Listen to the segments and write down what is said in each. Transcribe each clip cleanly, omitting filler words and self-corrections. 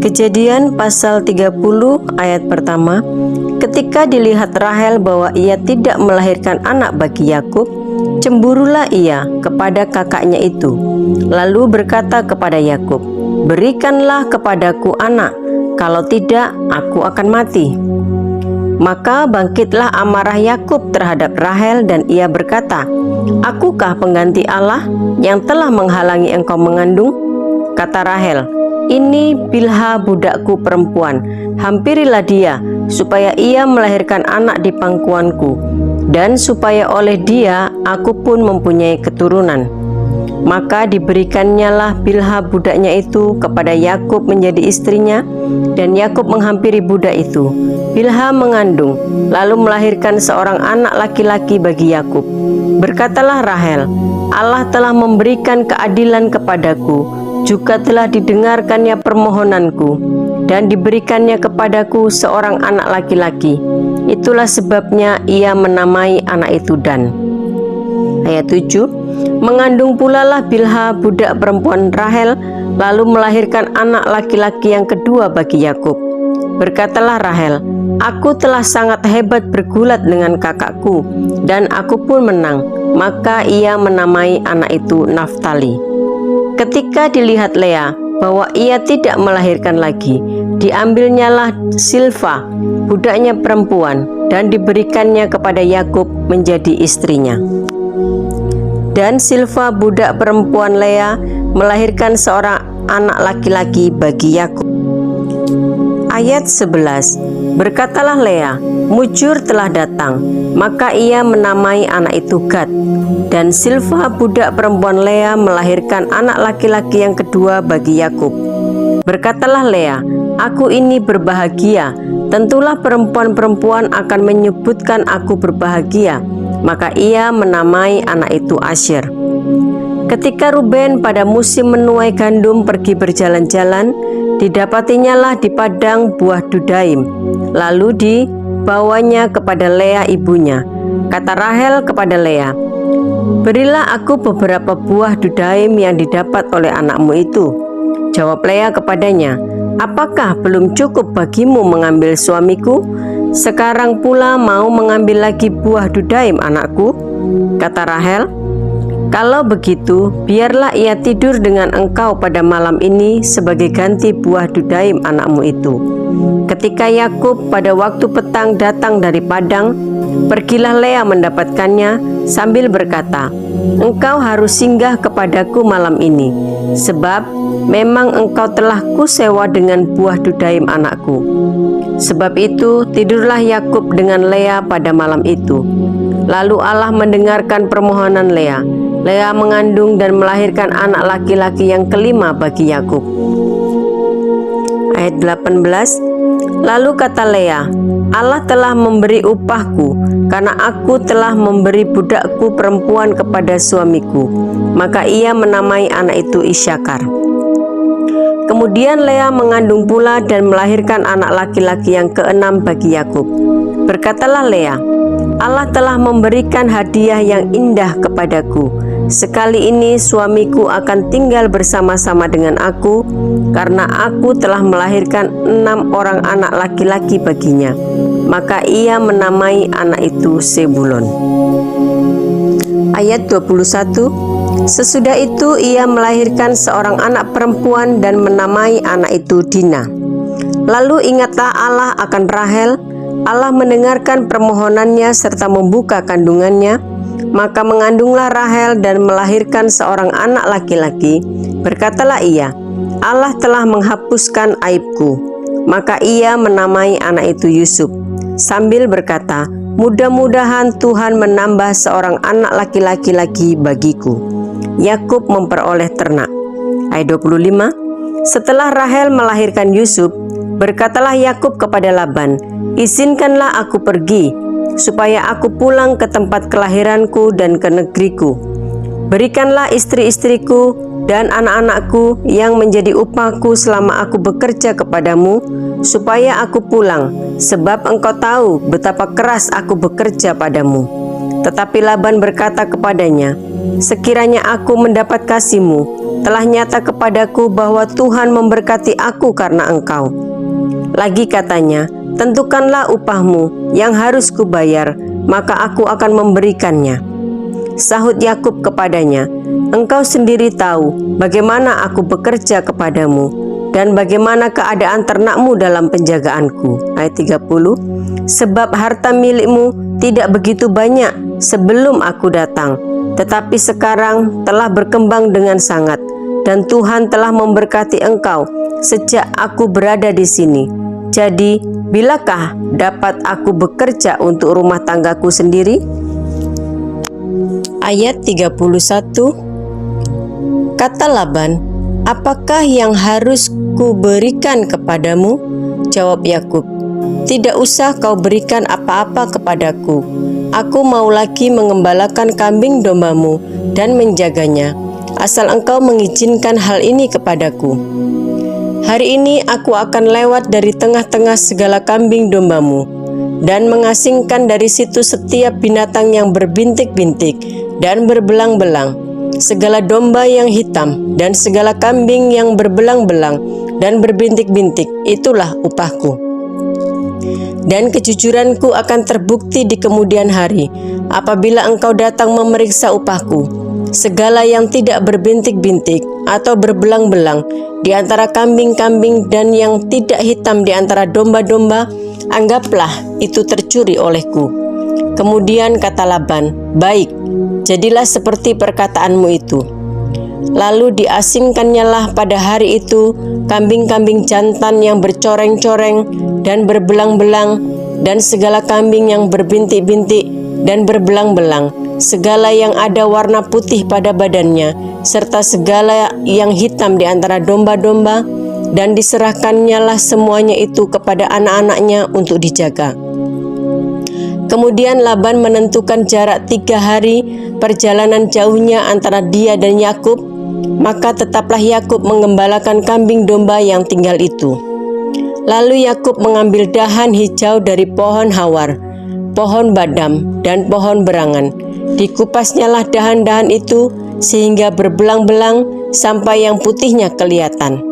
Kejadian pasal 30 ayat pertama. Ketika dilihat Rahel bahwa ia tidak melahirkan anak bagi Yakub, cemburulah ia kepada kakaknya itu, lalu berkata kepada Yakub, "Berikanlah kepadaku anak, kalau tidak aku akan mati." Maka bangkitlah amarah Yakub terhadap Rahel dan ia berkata, "Akukah pengganti Allah yang telah menghalangi engkau mengandung?" Kata Rahel, "Ini Bilha budakku perempuan, hampirilah dia, supaya ia melahirkan anak di pangkuanku, dan supaya oleh dia aku pun mempunyai keturunan." Maka diberikannya Bilha budaknya itu kepada Yakub menjadi istrinya, dan Yakub menghampiri budak itu. Bilha mengandung, lalu melahirkan seorang anak laki-laki bagi Yakub. Berkatalah Rahel, "Allah telah memberikan keadilan kepadaku, juga telah didengarkannya permohonanku, dan diberikannya kepadaku seorang anak laki-laki. Itulah sebabnya ia menamai anak itu Dan." Ayat 7. Mengandung pula Bilha budak perempuan Rahel, lalu melahirkan anak laki-laki yang kedua bagi Yakub. Berkatalah Rahel, "Aku telah sangat hebat bergulat dengan kakakku, dan aku pun menang." Maka ia menamai anak itu Naftali. Ketika dilihat Lea bahwa ia tidak melahirkan lagi, diambilnyalah Silpa budaknya perempuan, dan diberikannya kepada Yakub menjadi istrinya. Dan Silpa budak perempuan Lea melahirkan seorang anak laki-laki bagi Yakub. Ayat 11. Berkatalah Lea, "Mujur telah datang." Maka ia menamai anak itu Gad. Dan Silpa budak perempuan Lea melahirkan anak laki-laki yang kedua bagi Yakub. Berkatalah Lea, "Aku ini berbahagia, tentulah perempuan-perempuan akan menyebutkan aku berbahagia." Maka ia menamai anak itu Asyer. Ketika Ruben pada musim menuai gandum pergi berjalan-jalan, didapatinya di padang buah dudaim, lalu dibawanya kepada Lea ibunya. Kata Rahel kepada Lea, "Berilah aku beberapa buah dudaim yang didapat oleh anakmu itu." Jawab Lea kepadanya, "Apakah belum cukup bagimu mengambil suamiku? Sekarang pula mau mengambil lagi buah dudaim anakku?" Kata Rahel, "Kalau begitu, biarlah ia tidur dengan engkau pada malam ini sebagai ganti buah dudaim anakmu itu." Ketika Yakub pada waktu petang datang dari padang, pergilah Lea mendapatkannya sambil berkata, "Engkau harus singgah kepadaku malam ini, sebab memang engkau telah kusewa dengan buah dudaim anakku." Sebab itu tidurlah Yakub dengan Lea pada malam itu. Lalu Allah mendengarkan permohonan Lea. Lea mengandung dan melahirkan anak laki-laki yang kelima bagi Yakub. Ayat 18. Lalu kata Lea, "Allah telah memberi upahku, karena aku telah memberi budakku perempuan kepada suamiku." Maka ia menamai anak itu Isyakar. Kemudian Lea mengandung pula dan melahirkan anak laki-laki yang keenam bagi Yakub. Berkatalah Lea, "Allah telah memberikan hadiah yang indah kepadaku. Sekali ini suamiku akan tinggal bersama-sama dengan aku, karena aku telah melahirkan 6 orang anak laki-laki baginya." Maka ia menamai anak itu Sebulon. Ayat 21. Sesudah itu ia melahirkan seorang anak perempuan dan menamai anak itu Dina. Lalu ingatlah Allah akan Rahel. Allah mendengarkan permohonannya serta membuka kandungannya. Maka mengandunglah Rahel dan melahirkan seorang anak laki-laki. Berkatalah ia, "Allah telah menghapuskan aibku." Maka ia menamai anak itu Yusuf, sambil berkata, "Mudah-mudahan Tuhan menambah seorang anak laki-laki lagi bagiku." Yakub memperoleh ternak. Ayat 25. Setelah Rahel melahirkan Yusuf, berkatalah Yakub kepada Laban, "Izinkanlah aku pergi, supaya aku pulang ke tempat kelahiranku dan ke negeriku. Berikanlah istri-istriku dan anak-anakku yang menjadi upahku selama aku bekerja kepadamu, supaya aku pulang, sebab engkau tahu betapa keras aku bekerja padamu." Tetapi Laban berkata kepadanya, "Sekiranya aku mendapat kasih-Mu, telah nyata kepadaku bahwa Tuhan memberkati aku karena engkau." Lagi katanya, "Tentukanlah upahmu yang harus kubayar, maka aku akan memberikannya." Sahut Yakub kepadanya, "Engkau sendiri tahu bagaimana aku bekerja kepadamu dan bagaimana keadaan ternakmu dalam penjagaanku." Ayat 30, "Sebab harta milikmu tidak begitu banyak sebelum aku datang, tetapi sekarang telah berkembang dengan sangat, dan Tuhan telah memberkati engkau sejak aku berada di sini. Jadi, bilakah dapat aku bekerja untuk rumah tanggaku sendiri?" Ayat 31, kata Laban, "Apakah yang harus kuberikan kepadamu?" Jawab Yakub, "Tidak usah kau berikan apa-apa kepadaku. Aku mau lagi mengembalakan kambing dombamu dan menjaganya, asal engkau mengizinkan hal ini kepadaku. Hari ini aku akan lewat dari tengah-tengah segala kambing dombamu dan mengasingkan dari situ setiap binatang yang berbintik-bintik dan berbelang-belang, segala domba yang hitam dan segala kambing yang berbelang-belang dan berbintik-bintik, itulah upahku. Dan kejujuranku akan terbukti di kemudian hari, apabila engkau datang memeriksa upahku. Segala yang tidak berbintik-bintik atau berbelang-belang di antara kambing-kambing dan yang tidak hitam di antara domba-domba, anggaplah itu tercuri olehku." Kemudian kata Laban, "Baik, jadilah seperti perkataanmu itu." Lalu diasingkannyalah pada hari itu kambing-kambing jantan yang bercoreng-coreng dan berbelang-belang, dan segala kambing yang berbintik-bintik dan berbelang-belang, segala yang ada warna putih pada badannya, serta segala yang hitam di antara domba-domba, dan diserahkannyalah semuanya itu kepada anak-anaknya untuk dijaga. Kemudian Laban menentukan jarak 3 hari perjalanan jauhnya antara dia dan Yakub, maka tetaplah Yakub mengembalakan kambing domba yang tinggal itu. Lalu Yakub mengambil dahan hijau dari pohon hawar, pohon badam, dan pohon berangan. Dikupasnyalah dahan-dahan itu sehingga berbelang-belang sampai yang putihnya kelihatan.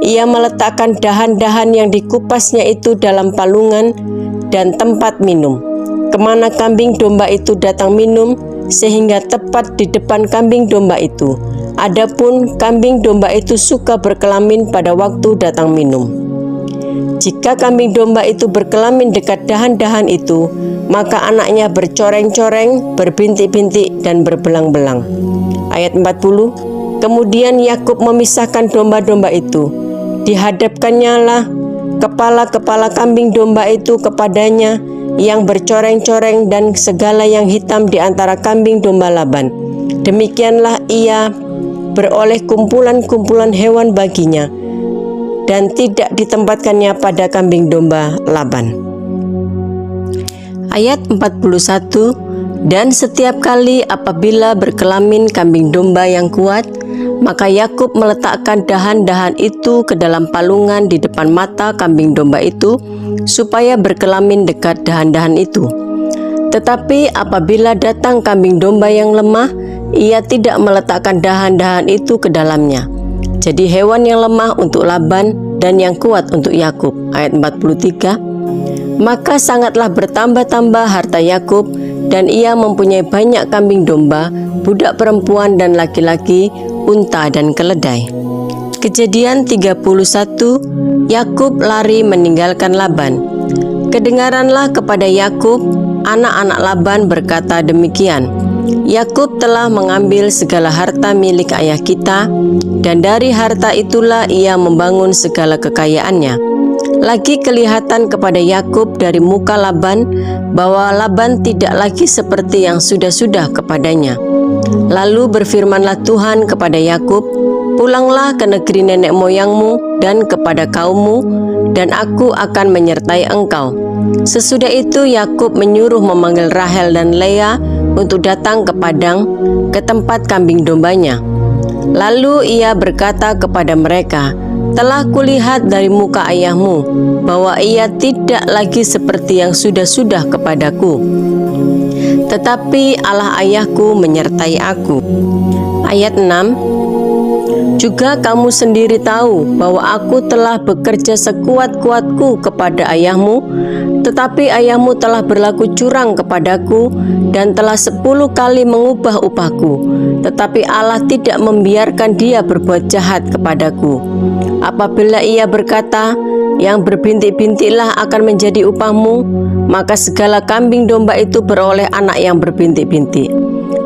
Ia meletakkan dahan-dahan yang dikupasnya itu dalam palungan dan tempat minum, kemana kambing domba itu datang minum, sehingga tepat di depan kambing domba itu. Adapun kambing domba itu suka berkelamin pada waktu datang minum. Jika kambing domba itu berkelamin dekat dahan-dahan itu, maka anaknya bercoreng-coreng, berbintik-bintik, dan berbelang-belang. Ayat 40, kemudian Yakub memisahkan domba-domba itu. Dihadapkannya lah kepala-kepala kambing domba itu kepadanya yang bercoreng-coreng dan segala yang hitam di antara kambing domba Laban. Demikianlah ia beroleh kumpulan-kumpulan hewan baginya, dan tidak ditempatkannya pada kambing domba Laban. Ayat 41, dan setiap kali apabila berkelamin kambing domba yang kuat, maka Yakub meletakkan dahan-dahan itu ke dalam palungan di depan mata kambing domba itu, supaya berkelamin dekat dahan-dahan itu. Tetapi apabila datang kambing domba yang lemah, ia tidak meletakkan dahan-dahan itu ke dalamnya. Jadi hewan yang lemah untuk Laban dan yang kuat untuk Yakub. Ayat 43, maka sangatlah bertambah-tambah harta Yakub, dan ia mempunyai banyak kambing domba, budak perempuan dan laki-laki, unta dan keledai. Kejadian 31, Yakub lari meninggalkan Laban. Kedengaranlah kepada Yakub, anak-anak Laban berkata demikian, "Yakub telah mengambil segala harta milik ayah kita, dan dari harta itulah ia membangun segala kekayaannya." Lagi kelihatan kepada Yakub dari muka Laban bahwa Laban tidak lagi seperti yang sudah-sudah kepadanya. Lalu berfirmanlah Tuhan kepada Yakub, "Pulanglah ke negeri nenek moyangmu dan kepada kaummu, dan aku akan menyertai engkau." Sesudah itu Yakub menyuruh memanggil Rahel dan Lea untuk datang ke padang, ke tempat kambing dombanya. Lalu ia berkata kepada mereka, "Telah kulihat dari muka ayahmu bahwa ia tidak lagi seperti yang sudah-sudah kepadaku. tetapi Allah ayahku menyertai aku. Ayat 6, juga kamu sendiri tahu bahwa aku telah bekerja sekuat-kuatku kepada ayahmu, tetapi ayahmu telah berlaku curang kepadaku dan telah 10 kali mengubah upahku. Tetapi Allah tidak membiarkan dia berbuat jahat kepadaku. Apabila ia berkata, yang berbintik-bintiklah akan menjadi upahmu, maka segala kambing domba itu beroleh anak yang berbintik-bintik.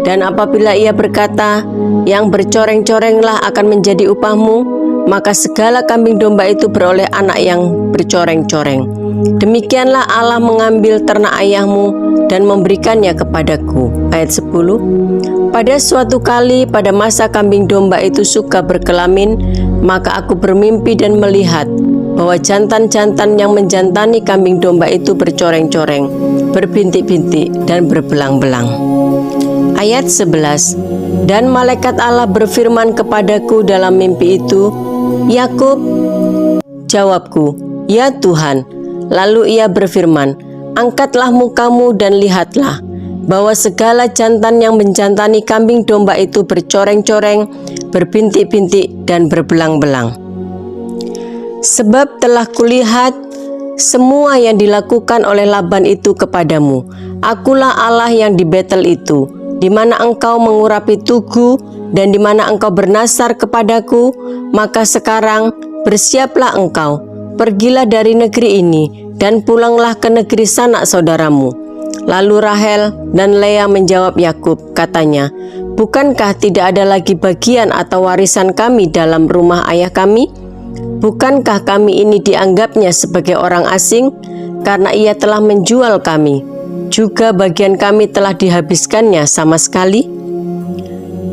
Dan apabila ia berkata, yang bercoreng-corenglah akan menjadi upahmu, maka segala kambing domba itu beroleh anak yang bercoreng-coreng. Demikianlah Allah mengambil ternak ayahmu dan memberikannya kepadaku. Ayat 10, pada suatu kali pada masa kambing domba itu suka berkelamin, maka aku bermimpi dan melihat bahwa jantan-jantan yang menjantani kambing domba itu bercoreng-coreng, berbintik-bintik dan berbelang-belang. Ayat 11, dan malaikat Allah berfirman kepadaku dalam mimpi itu, Yakub. Jawabku, ya Tuhan. Lalu ia berfirman, angkatlah mukamu dan lihatlah, bahwa segala jantan yang menjantani kambing domba itu bercoreng-coreng, berbintik-bintik dan berbelang-belang. Sebab telah kulihat semua yang dilakukan oleh Laban itu kepadamu. Akulah Allah yang di Betel itu, di mana engkau mengurapi tugu dan di mana engkau bernasar kepadaku. Maka sekarang bersiaplah engkau, pergilah dari negeri ini dan pulanglah ke negeri sanak saudaramu. Lalu Rahel dan Lea menjawab Yakub, katanya, bukankah tidak ada lagi bagian atau warisan kami dalam rumah ayah kami? Bukankah kami ini dianggapnya sebagai orang asing karena ia telah menjual kami? Juga bagian kami telah dihabiskannya sama sekali.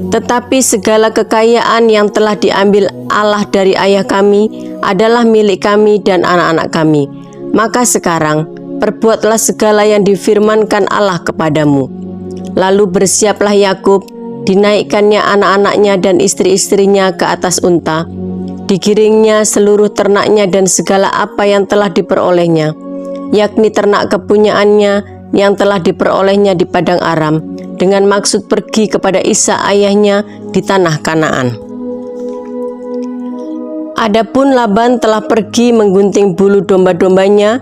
Tetapi segala kekayaan yang telah diambil Allah dari ayah kami adalah milik kami dan anak-anak kami. Maka sekarang perbuatlah segala yang difirmankan Allah kepadamu. Lalu bersiaplah Yakub, dinaikkannya anak-anaknya dan istri-istrinya ke atas unta, digiringnya seluruh ternaknya dan segala apa yang telah diperolehnya, yakni ternak kepunyaannya yang telah diperolehnya di padang Aram, dengan maksud pergi kepada Ishak ayahnya di tanah Kanaan. Adapun Laban telah pergi menggunting bulu domba-dombanya.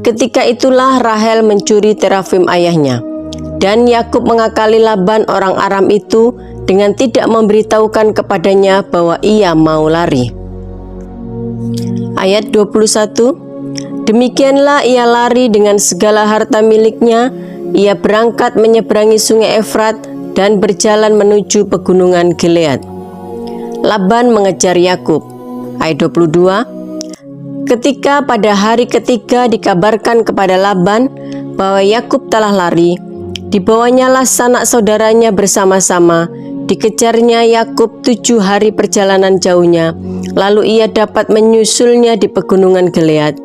Ketika itulah Rahel mencuri terafim ayahnya. Dan Yakub mengakali Laban orang Aram itu dengan tidak memberitahukan kepadanya bahwa ia mau lari. Ayat 21, demikianlah ia lari dengan segala harta miliknya. Ia berangkat menyeberangi sungai Efrat dan berjalan menuju pegunungan Gilead. Laban mengejar Yakub. Ayat 22, ketika pada hari ketiga dikabarkan kepada Laban bahwa Yakub telah lari, dibawanyalah sanak saudaranya bersama-sama. Dikejarnya Yakub 7 hari perjalanan jauhnya, lalu ia dapat menyusulnya di pegunungan Gilead.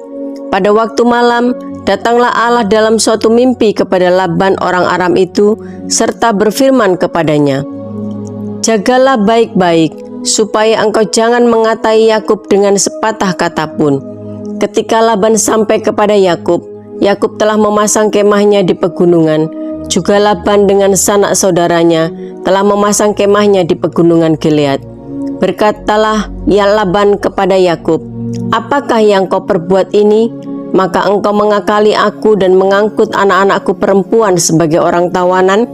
Pada waktu malam, datanglah Allah dalam suatu mimpi kepada Laban orang Aram itu, serta berfirman kepadanya, jagalah baik-baik, supaya engkau jangan mengatai Yakub dengan sepatah kata pun. Ketika Laban sampai kepada Yakub, Yakub telah memasang kemahnya di pegunungan. Juga Laban dengan sanak saudaranya telah memasang kemahnya di pegunungan Gilead. Berkatalah ya Laban kepada Yakub, apakah yang kau perbuat ini? Maka engkau mengakali aku dan mengangkut anak-anakku perempuan sebagai orang tawanan?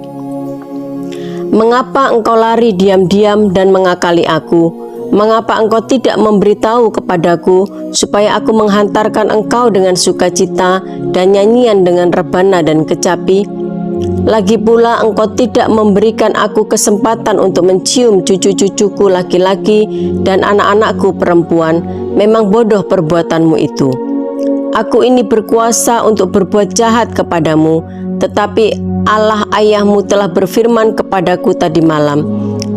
Mengapa engkau lari diam-diam dan mengakali aku? Mengapa engkau tidak memberitahu kepadaku supaya aku menghantarkan engkau dengan sukacita dan nyanyian dengan rebana dan kecapi? Lagi pula engkau tidak memberikan aku kesempatan untuk mencium cucu-cucuku laki-laki dan anak-anakku perempuan. Memang bodoh perbuatanmu itu. Aku ini berkuasa untuk berbuat jahat kepadamu, tetapi Allah ayahmu telah berfirman kepadaku tadi malam,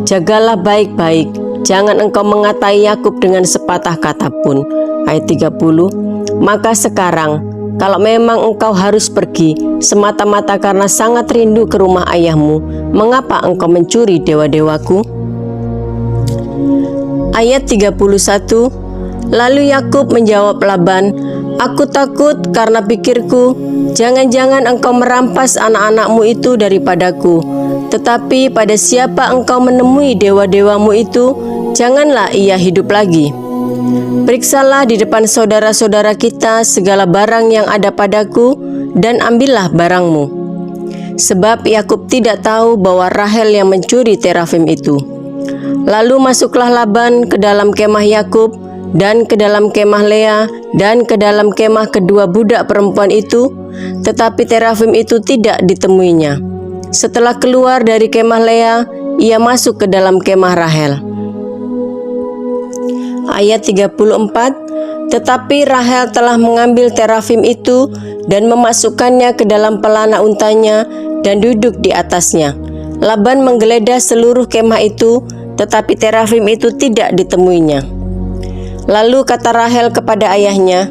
jagalah baik-baik, jangan engkau mengatai Yakub dengan sepatah kata pun. Ayat 30, maka sekarang kalau memang engkau harus pergi semata-mata karena sangat rindu ke rumah ayahmu, mengapa engkau mencuri dewa-dewaku? Ayat 31, lalu Yakub menjawab Laban, Aku takut karena pikirku, jangan-jangan engkau merampas anak-anakmu itu daripadaku. Tetapi pada siapa engkau menemui dewa-dewamu itu, janganlah ia hidup lagi. Periksalah di depan saudara-saudara kita segala barang yang ada padaku, dan ambillah barangmu. Sebab Yakub tidak tahu bahwa Rahel yang mencuri terafim itu. Lalu masuklah Laban ke dalam kemah Yakub, dan ke dalam kemah Lea, dan ke dalam kemah kedua budak perempuan itu, tetapi terafim itu tidak ditemuinya. Setelah keluar dari kemah Lea, ia masuk ke dalam kemah Rahel. Ayat 34, tetapi Rahel telah mengambil terafim itu dan memasukkannya ke dalam pelana untanya dan duduk di atasnya. Laban menggeledah seluruh kemah itu, tetapi terafim itu tidak ditemuinya. Lalu kata Rahel kepada ayahnya,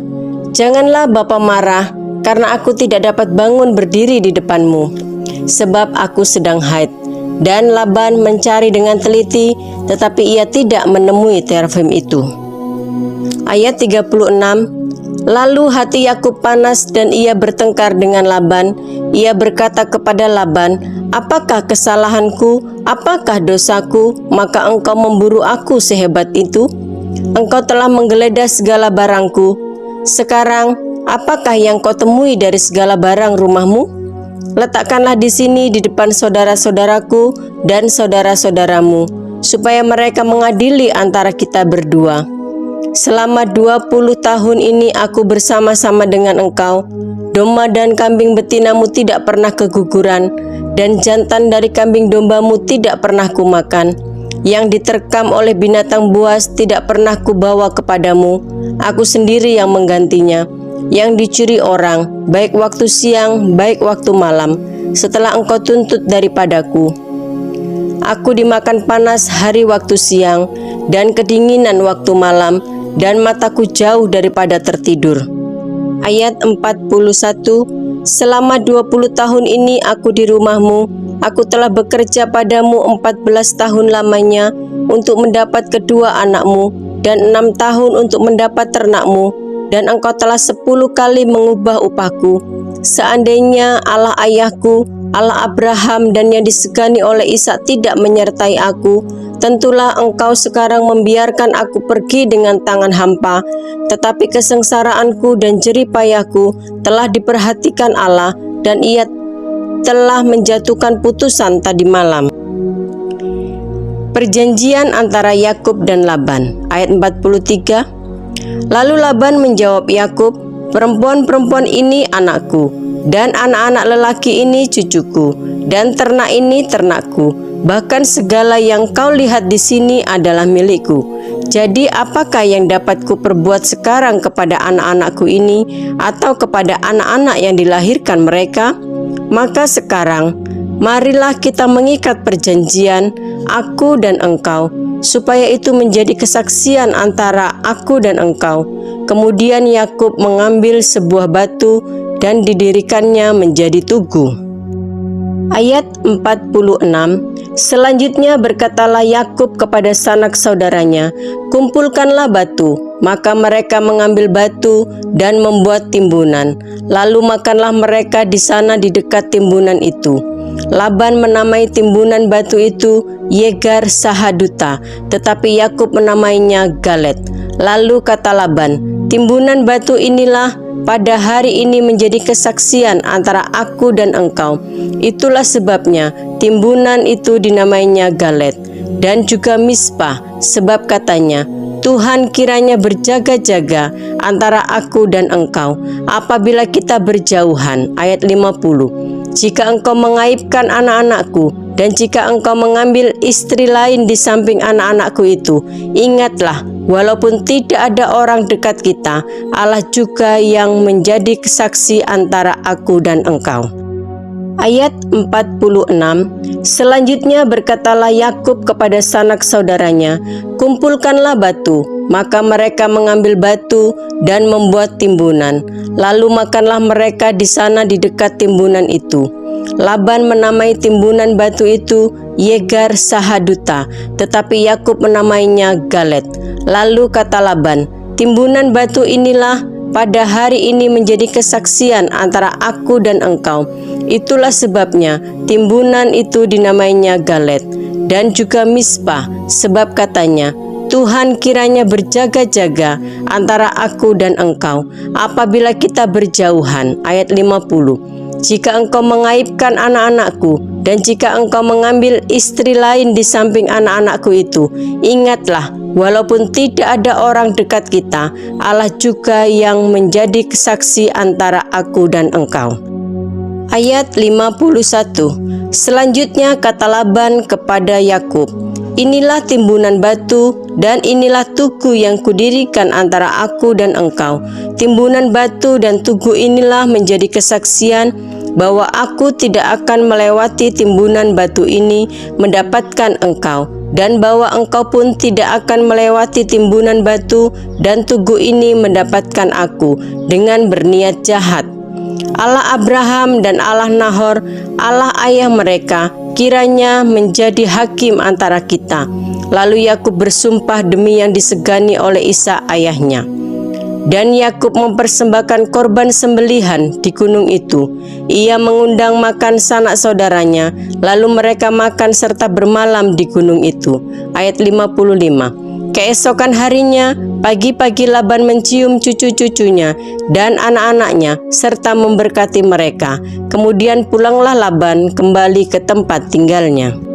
"Janganlah bapa marah, karena aku tidak dapat bangun berdiri di depanmu, sebab aku sedang haid." Dan Laban mencari dengan teliti, tetapi ia tidak menemui terafim itu. Ayat 36, lalu hati Yakub panas dan ia bertengkar dengan Laban. Ia berkata kepada Laban, "Apakah kesalahanku? Apakah dosaku? Maka engkau memburu aku sehebat itu? Engkau telah menggeledah segala barangku. Sekarang, apakah yang kau temui dari segala barang rumahmu? Letakkanlah di sini di depan saudara-saudaraku dan saudara-saudaramu, supaya mereka mengadili antara kita berdua. Selama 20 tahun ini aku bersama-sama dengan engkau. Domba dan kambing betinamu tidak pernah keguguran, dan jantan dari kambing dombamu tidak pernah kumakan. Yang diterkam oleh binatang buas tidak pernah kubawa kepadamu. Aku sendiri yang menggantinya. Yang dicuri orang, baik waktu siang, baik waktu malam, setelah engkau tuntut daripadaku. Aku dimakan panas hari waktu siang, dan kedinginan waktu malam, dan mataku jauh daripada tertidur." Ayat 41, selama 20 tahun ini aku di rumahmu, aku telah bekerja padamu 14 tahun lamanya untuk mendapat kedua anakmu, dan 6 tahun untuk mendapat ternakmu, dan engkau telah 10 kali mengubah upahku. Seandainya Allah ayahku, Allah Abraham dan yang disegani oleh Ishak tidak menyertai aku, tentulah engkau sekarang membiarkan aku pergi dengan tangan hampa. Tetapi kesengsaraanku dan jerih payahku telah diperhatikan Allah, dan ia telah menjatuhkan putusan tadi malam. Perjanjian antara Yakub dan Laban. Ayat 43, lalu Laban menjawab Yakub, "Perempuan-perempuan ini anakku, dan anak-anak lelaki ini cucuku, dan ternak ini ternakku. Bahkan segala yang kau lihat di sini adalah milikku. Jadi apakah yang dapat kuperbuat sekarang kepada anak-anakku ini, atau kepada anak-anak yang dilahirkan mereka? Maka sekarang, marilah kita mengikat perjanjian, aku dan engkau, supaya itu menjadi kesaksian antara aku dan engkau." Kemudian Yakub mengambil sebuah batu dan didirikannya menjadi tugu. Ayat 46, selanjutnya berkatalah Yakub kepada sanak saudaranya, "Kumpulkanlah batu." Maka mereka mengambil batu dan membuat timbunan. Lalu makanlah mereka di sana di dekat timbunan itu. Laban menamai timbunan batu itu Yegar Sahaduta, tetapi Yakub menamainya Galet. Lalu kata Laban, "Timbunan batu inilah pada hari ini menjadi kesaksian antara aku dan engkau." Itulah sebabnya timbunan itu dinamainya Galet. Dan juga Mispah, sebab katanya, "Tuhan kiranya berjaga-jaga antara aku dan engkau apabila kita berjauhan." Ayat 50, "Jika engkau mengaibkan anak-anakku, dan jika engkau mengambil istri lain di samping anak-anakku itu, ingatlah, walaupun tidak ada orang dekat kita, Allah juga yang menjadi kesaksi antara aku dan engkau." Ayat 46, selanjutnya berkatalah Yakub kepada sanak saudaranya, "Kumpulkanlah batu." Maka mereka mengambil batu dan membuat timbunan. Lalu makanlah mereka di sana di dekat timbunan itu. Laban menamai timbunan batu itu Yegar Sahaduta, tetapi Yakub menamainya Galet. Lalu kata Laban, "Timbunan batu inilah pada hari ini menjadi kesaksian antara aku dan engkau. Itulah sebabnya timbunan itu dinamainya Galet dan juga Mispa, sebab katanya, Tuhan kiranya berjaga-jaga antara aku dan engkau apabila kita berjauhan. Ayat 50. Jika engkau mengaibkan anak-anakku dan jika engkau mengambil istri lain di samping anak-anakku itu, ingatlah, walaupun tidak ada orang dekat kita, Allah juga yang menjadi kesaksi antara aku dan engkau. Ayat 51. Selanjutnya kata Laban kepada Yakub, inilah timbunan batu dan inilah tugu yang kudirikan antara aku dan engkau. Timbunan batu dan tugu inilah menjadi kesaksian bahwa aku tidak akan melewati timbunan batu ini mendapatkan engkau, dan bahwa engkau pun tidak akan melewati timbunan batu dan tugu ini mendapatkan aku dengan berniat jahat. Allah Abraham dan Allah Nahor, Allah ayah mereka, kiranya menjadi hakim antara kita. Lalu Yakub bersumpah demi yang disegani oleh Ishak ayahnya. Dan Yakub mempersembahkan korban sembelihan di gunung itu. Ia mengundang makan sanak saudaranya, lalu mereka makan serta bermalam di gunung itu. Ayat 55. Keesokan harinya, pagi-pagi Laban mencium cucu-cucunya dan anak-anaknya serta memberkati mereka. Kemudian pulanglah Laban kembali ke tempat tinggalnya.